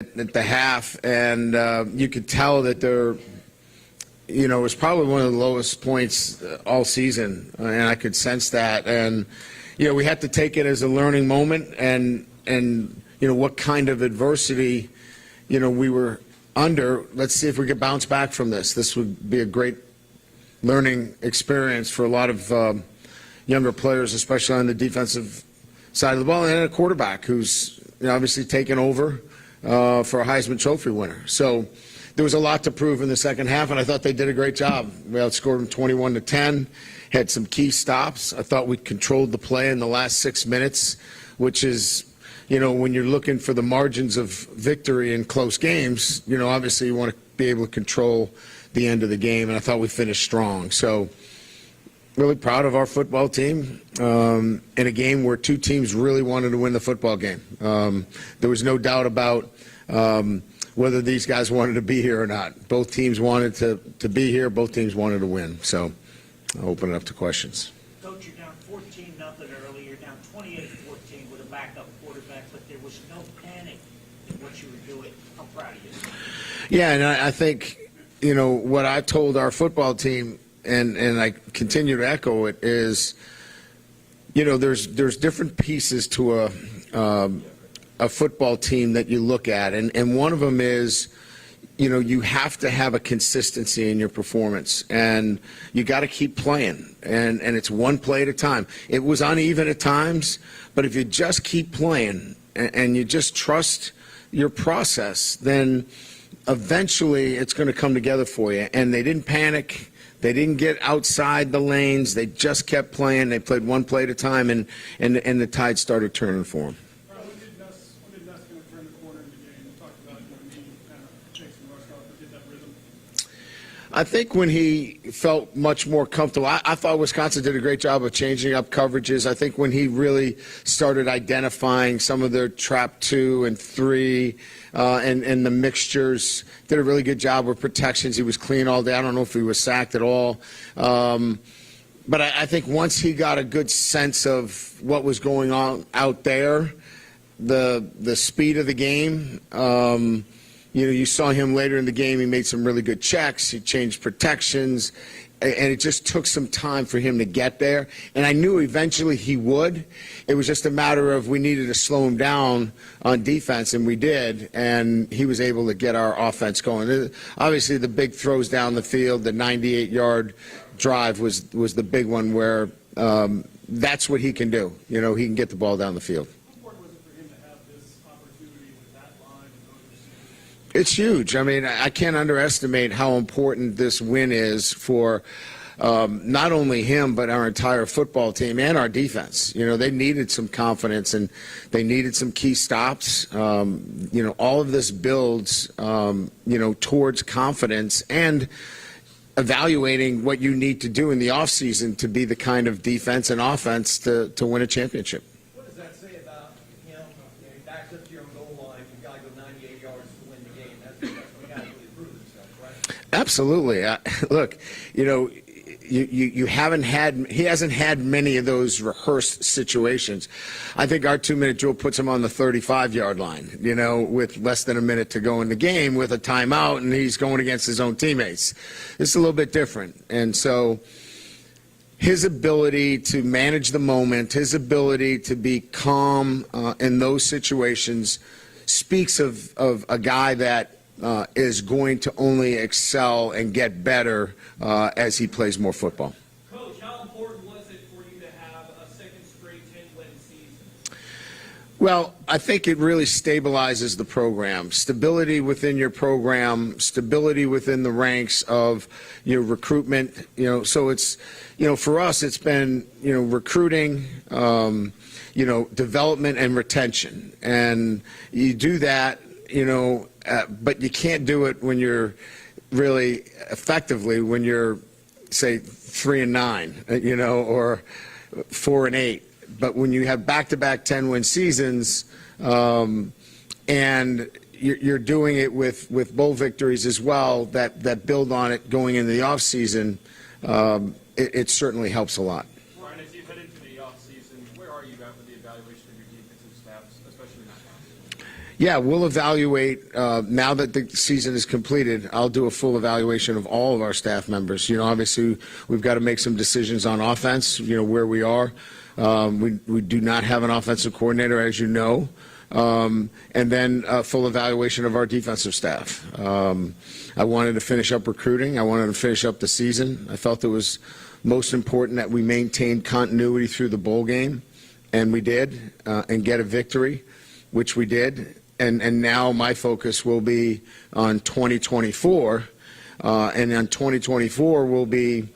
at the half, and you could tell that they're, it was probably one of the lowest points all season, and I could sense that. And, we had to take it as a learning moment, and what kind of adversity, we were under. Let's see if we could bounce back from this. This would be a great learning experience for a lot of younger players, especially on the defensive side of the ball, and a quarterback who's obviously taken over for a Heisman Trophy winner. So there was a lot to prove in the second half, and I thought they did a great job. We outscored them 21-10, had some key stops. I thought we controlled the play in the last 6 minutes, which is, when you're looking for the margins of victory in close games, obviously you want to be able to control the end of the game, and I thought we finished strong. So really proud of our football team in a game where two teams really wanted to win the football game. There was no doubt about whether these guys wanted to be here or not. Both teams wanted to be here. Both teams wanted to win. So I'll open it up to questions. Coach, you're down 14-0 early. You're down 28-14 with a backup quarterback, but there was no panic in what you were doing. I'm proud of you. Yeah, and I think, what I told our football team, and I continue to echo it, is, there's different pieces to a football team that you look at, and one of them is, you have to have a consistency in your performance, and you got to keep playing, and it's one play at a time. It was uneven at times, but if you just keep playing and you just trust your process, then eventually it's going to come together for you. And they didn't panic. They didn't get outside the lanes. They just kept playing. They played one play at a time, and the tide started turning for them. When did Nuss kind of turn the corner in the game? You talked about me kind of take some rust off, but did that rhythm? I think when he felt much more comfortable, I thought Wisconsin did a great job of changing up coverages. I think when he really started identifying some of their trap 2 and 3 and the mixtures, did a really good job with protections. He was clean all day. I don't know if he was sacked at all. But I think once he got a good sense of what was going on out there, the speed of the game, you saw him later in the game. He made some really good checks. He changed protections, and it just took some time for him to get there. And I knew eventually he would. It was just a matter of we needed to slow him down on defense, and we did. And he was able to get our offense going. Obviously, the big throws down the field, the 98-yard drive was the big one where that's what he can do. He can get the ball down the field. It's huge. I mean, I can't underestimate how important this win is for not only him, but our entire football team and our defense. They needed some confidence, and they needed some key stops. All of this builds, towards confidence and evaluating what you need to do in the offseason to be the kind of defense and offense to win a championship. What does that say about him? He backs up to your own goal line. You've got to go 98 yards to win the game. That's when you got to really prove himself, right? Absolutely. Look, you haven't had, he hasn't had many of those rehearsed situations. I think our 2-minute drill puts him on the 35-yard line, with less than a minute to go in the game with a timeout, and he's going against his own teammates. It's a little bit different. And so his ability to manage the moment, his ability to be calm in those situations speaks of a guy that is going to only excel and get better as he plays more football. Coach, how important was it for you to have a second straight 10-win season? Well, I think it really stabilizes the program. Stability within your program, stability within the ranks of your recruitment. So it's, for us, it's been, recruiting, development and retention. And you do that, but you can't do it when you're really effectively when you're, say, 3-9, or 4-8. But when you have back-to-back 10-win seasons, and you're doing it with bowl victories as well that build on it going into the offseason, it certainly helps a lot. Brian, as you head into the offseason, where are you at with the evaluation of your defensive staffs, especially in that Yeah, we'll evaluate, now that the season is completed, I'll do a full evaluation of all of our staff members. Obviously, we've got to make some decisions on offense, where we are. We do not have an offensive coordinator, as you know. And then a full evaluation of our defensive staff. I wanted to finish up recruiting. I wanted to finish up the season. I felt it was most important that we maintained continuity through the bowl game, and we did, and get a victory, which we did. And now my focus will be on 2024, and on 2024 will be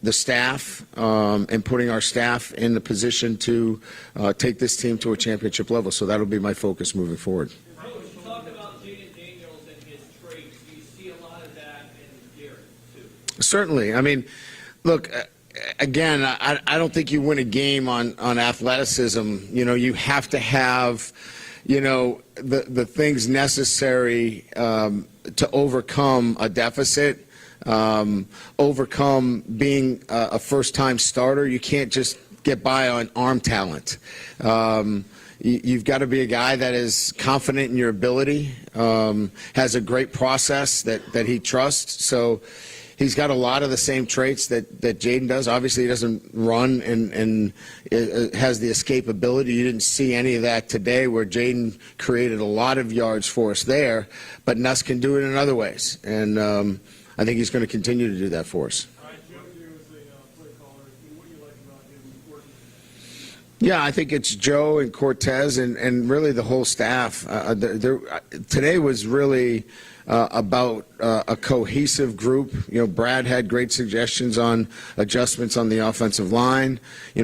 the staff, and putting our staff in the position to take this team to a championship level. So that'll be my focus moving forward. Coach, you talked about Jaden Daniels and his traits. Do you see a lot of that in Garrett, too? Certainly. I mean, look, again, I don't think you win a game on athleticism. You have to have, the things necessary to overcome a deficit, overcome being a first-time starter. You can't just get by on arm talent. You've got to be a guy that is confident in your ability, has a great process that he trusts. So he's got a lot of the same traits that Jaden does. Obviously, he doesn't run and has the escapability. You didn't see any of that today, where Jaden created a lot of yards for us there, but Nuss can do it in other ways. And I think he's going to continue to do that for us. Joe here was a play caller. What do you like about him working? Yeah, I think it's Joe and Cortez and really the whole staff. Today was really about a cohesive group. Brad had great suggestions on adjustments on the offensive line.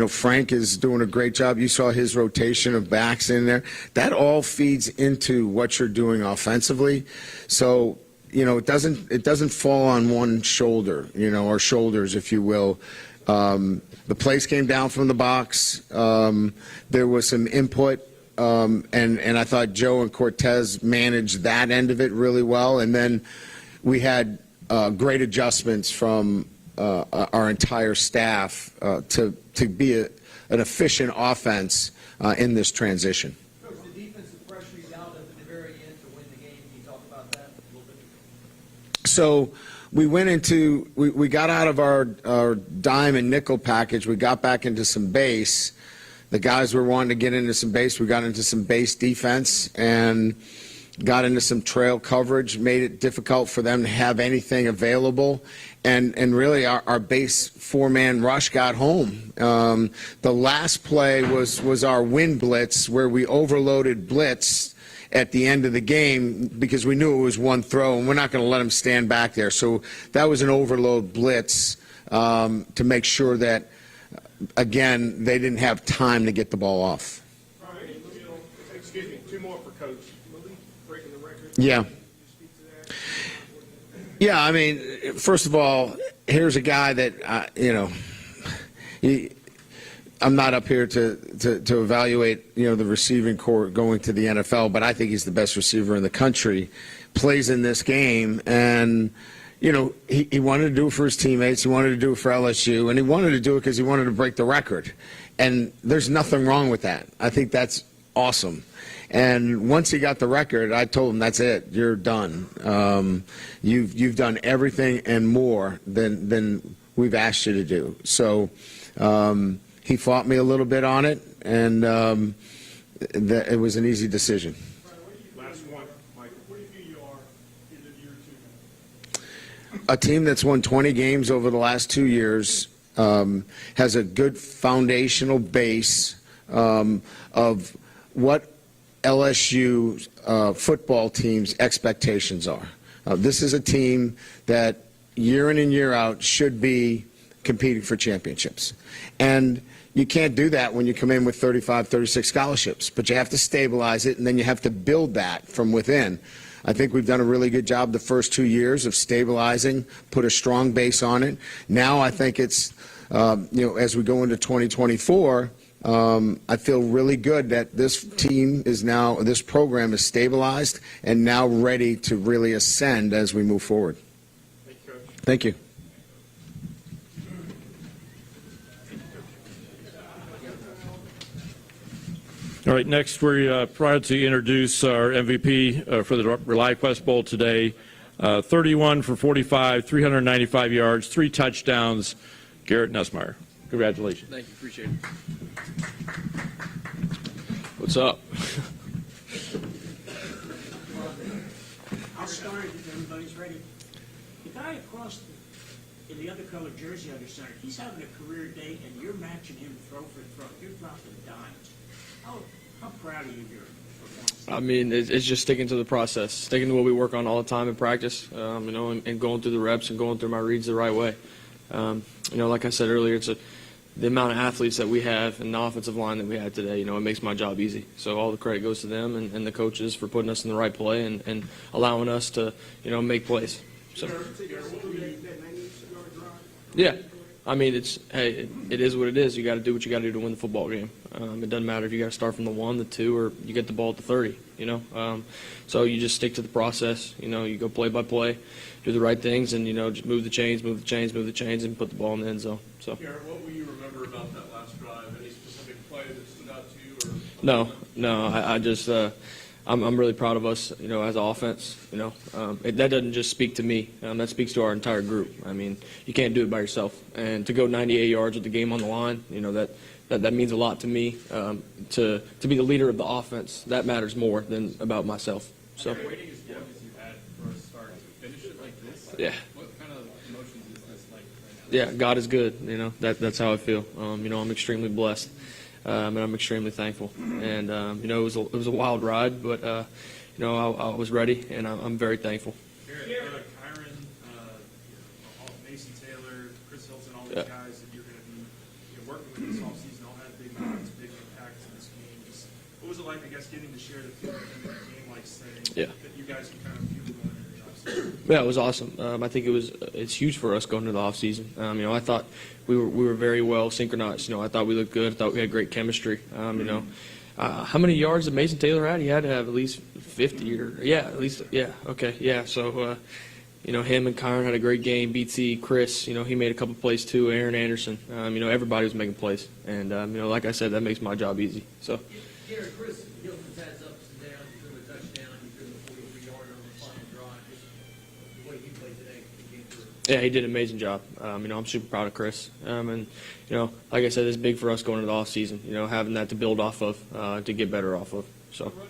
Frank is doing a great job. You saw his rotation of backs in there. That all feeds into what you're doing offensively. So, it doesn't fall on one shoulder, or shoulders, if you will. The plays came down from the box. There was some input. And I thought Joe and Cortez managed that end of it really well. And then we had great adjustments from our entire staff to be an efficient offense in this transition. Coach, the defensive pressure you out at the very end to win the game, can you talk about that a little bit? So we got out of our dime and nickel package. We got back into some base. The guys were wanting to get into some base. We got into some base defense and got into some trail coverage, made it difficult for them to have anything available. And really our base four-man rush got home. The last play was our win blitz, where we overloaded blitz at the end of the game because we knew it was one throw, and we're not going to let them stand back there. So that was an overload blitz to make sure that, again, they didn't have time to get the ball off. All right, excuse me, two more for Coach. Malik breaking the record. Yeah. Can you speak to that? Yeah, I mean, first of all, here's a guy that, I'm not up here to evaluate, the receiving corps going to the NFL, but I think he's the best receiver in the country, plays in this game, and he wanted to do it for his teammates. He wanted to do it for LSU, and he wanted to do it because he wanted to break the record. And there's nothing wrong with that. I think that's awesome. And once he got the record, I told him, that's it. You're done. You've done everything and more than we've asked you to do. So he fought me a little bit on it, and it was an easy decision. Last one, Michael. Where do you feel you are in the year two? A team that's won 20 games over the last 2 years has a good foundational base of what LSU football team's expectations are. This is a team that year in and year out should be competing for championships. And you can't do that when you come in with 35, 36 scholarships, but you have to stabilize it, and then you have to build that from within. I think we've done a really good job the first 2 years of stabilizing, put a strong base on it. Now I think it's, as we go into 2024, I feel really good that this team is now, this program is stabilized and now ready to really ascend as we move forward. Thank you, Coach. Thank you. All right, next we're proud to introduce our MVP for the ReliaQuest Bowl today. 31 for 45, 395 yards, 3 touchdowns, Garrett Nussmeier. Congratulations. Thank you, appreciate it. What's up? I'll start if everybody's ready. The guy across in the other colored jersey on your center, he's having a career day, and you're matching him throw for throw. You're dropping dimes. How proud are you of your performance? I mean, it's just sticking to the process, sticking to what we work on all the time in practice, and going through the reps and going through my reads the right way. Like I said earlier, the amount of athletes that we have and the offensive line that we had today, it makes my job easy. So all the credit goes to them and the coaches for putting us in the right play and allowing us to, make plays. So. Yeah. I mean, it is what it is. You got to do what you got to do to win the football game. It doesn't matter if you got to start from the 1, the 2, or you get the ball at the 30. So you just stick to the process. You go play by play, do the right things, and just move the chains, and put the ball in the end zone. So. Garrett, what will you remember about that last drive? Any specific play that stood out to you? No. I just. I'm really proud of us, as an offense. That doesn't just speak to me. That speaks to our entire group. I mean, you can't do it by yourself. And to go 98 yards with the game on the line, that means a lot to me. To be the leader of the offense, that matters more than about myself. So. Waiting as long as you had for a start to finish it like this. Yeah. What kind of emotions is this like right now? Yeah, God is good. That's how I feel. I'm extremely blessed. And I'm extremely thankful. And it was a wild ride, but I was ready, and I'm very thankful. Garrett, Kyron, Mason Taylor, Chris Hilton, all these guys that you're going to be working with this offseason all had big moments, big impacts in this game. What was it like, I guess, getting to share the field in a game-like setting that you guys can kind of feel going into your offseason? Yeah, it was awesome. I think it's huge for us going into the offseason. I thought we were very well synchronized. I thought we looked good. I thought we had great chemistry. How many yards did Mason Taylor had? He had to have at least 50 okay. So him and Kyron had a great game. BT, Chris, he made a couple plays too. Aaron Anderson, everybody was making plays. And like I said, that makes my job easy. So. Garrett, Chris Hilton's had ups and downs. You threw a touchdown, you threw the 43-yarder on the final drive. Just the way he played today came through. Yeah, he did an amazing job. I'm super proud of Chris. Like I said, it's big for us going into the offseason, having that to build off of, to get better off of. So. The run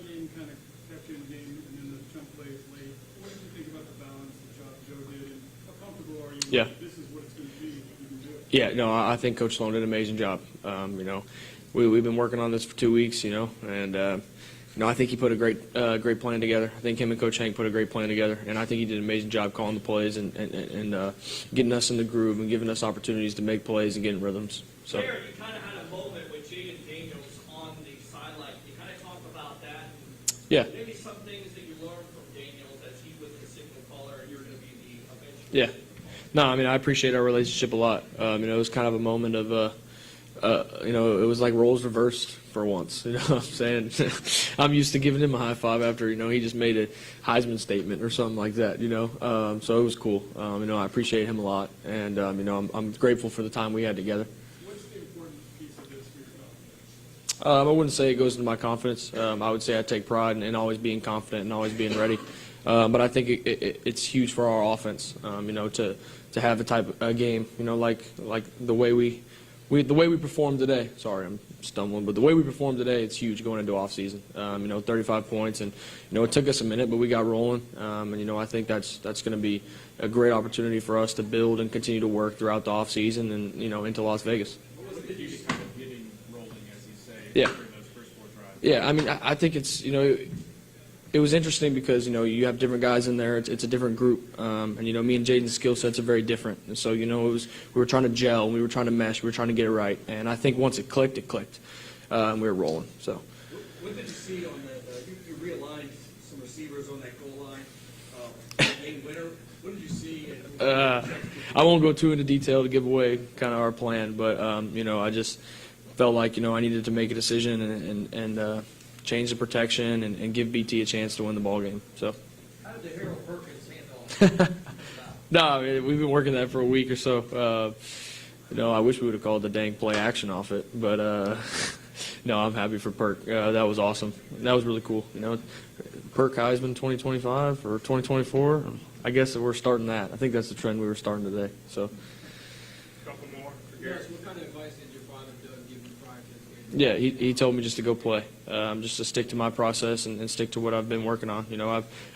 game kind of kept you in the game, and then the chunk plays late. What did you think about the balance that Joe did, and how comfortable are you with this is what it's going to be, you can do it? Yeah, no, I think Coach Sloan did an amazing job. We've been working on this for 2 weeks, and I think he put a great plan together. I think him and Coach Hank put a great plan together, and I think he did an amazing job calling the plays and getting us in the groove and giving us opportunities to make plays and get in rhythms. So. Garrett, you kind of had a moment with Jaden Daniels on the sideline. Can you kind of talk about that? Yeah. Maybe some things that you learned from Daniels as he was the signal caller and you're going to be the eventual. Yeah. No, I appreciate our relationship a lot. It was kind of a moment of it was like roles reversed for once. What I'm saying? I'm used to giving him a high five after, he just made a Heisman statement or something like that, So it was cool. I appreciate him a lot, and, I'm grateful for the time we had together. What's the important piece of this for yourself? I wouldn't say it goes into my confidence. I would say I take pride in always being confident and always being ready. But I think it's huge for our offense, to have a type of game, like the way we performed today. Sorry, I'm stumbling, but the way we performed today, it's huge going into offseason. 35 points, and it took us a minute, but we got rolling. And I think that's going to be a great opportunity for us to build and continue to work throughout the offseason and into Las Vegas. What was the key to kind of getting rolling, as you say, Yeah. during those first 4 drives? Yeah, I think it's it was interesting because you have different guys in there. It's a different group, and me and Jaden's skill sets are very different. And so we were trying to gel, we were trying to mesh, we were trying to get it right. And I think once it clicked, and we were rolling. So. What did you see on you realigned some receivers on that goal line, game winner? What did you see? I won't go too into detail to give away kind of our plan, but I just felt like I needed to make a decision and change the protection and give BT a chance to win the ball game. So. How did the Harold Perkins handle No, we've been working that for a week or so. I wish we would have called the dang play action off it, but No, I'm happy for Perk. That was awesome. That was really cool. Perk Heisman 2025 or 2024. I guess we're starting that. I think that's the trend we were starting today. So. Couple more for Garrett. Yes, what kind of advice did your father Doug give you prior to this game? Yeah, he told me just to go play, just to stick to my process and stick to what I've been working on.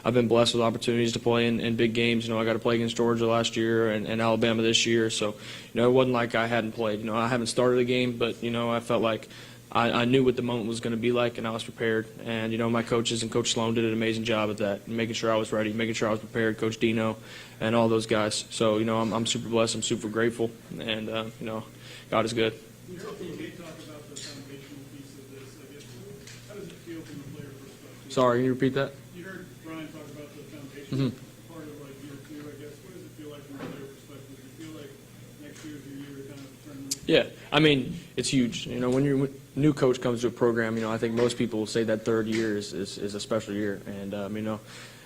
I've been blessed with opportunities to play in big games. I got to play against Georgia last year and Alabama this year. So, it wasn't like I hadn't played. I haven't started a game, but, I felt like I knew what the moment was going to be like, and I was prepared. And, my coaches and Coach Sloan did an amazing job at that, making sure I was ready, making sure I was prepared, Coach Dino and all those guys. So, I'm super blessed. I'm super grateful. And, God is good. You heard TJ talk about the foundational piece of this. I guess, how does it feel from a player perspective? Sorry, can you repeat that? You heard Brian talk about the foundational part of like year two, I guess. What does it feel like from a player perspective? Do you feel like next year's your year to kind of turn the Yeah, I mean, it's huge. When your new coach comes to a program, I think most people will say that third year is a special year. And,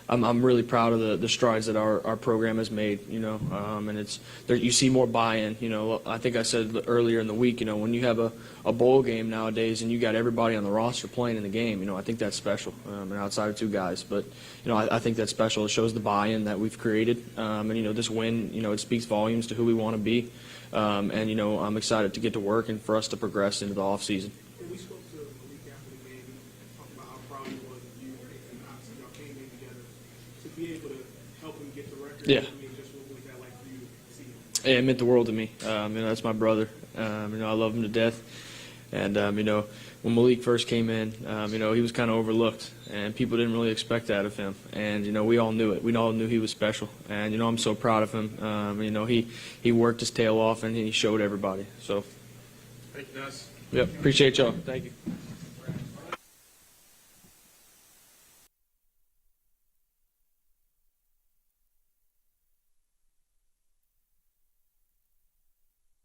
I'm really proud of the strides that our program has made, and it's there, you see more buy-in. I think I said earlier in the week, when you have a bowl game nowadays and you got everybody on the roster playing in the game, I think that's special, and outside of two guys. But, I think that's special. It shows the buy-in that we've created. And, this win, it speaks volumes to who we want to be. And, I'm excited to get to work and for us to progress into the offseason. And we spoke to Malik after the game, talking about how proud he was of you, and obviously y'all came in together to be able to help him get the record. Yeah. I mean, just what was that like for you to see him? Hey, it meant the world to me. That's my brother. I love him to death. And, when Malik first came in, he was kind of overlooked, and people didn't really expect that of him. And, we all knew it. We all knew he was special. And, I'm so proud of him. He worked his tail off, and he showed everybody. So, Thank you, Nuss. yep, appreciate y'all. Thank you.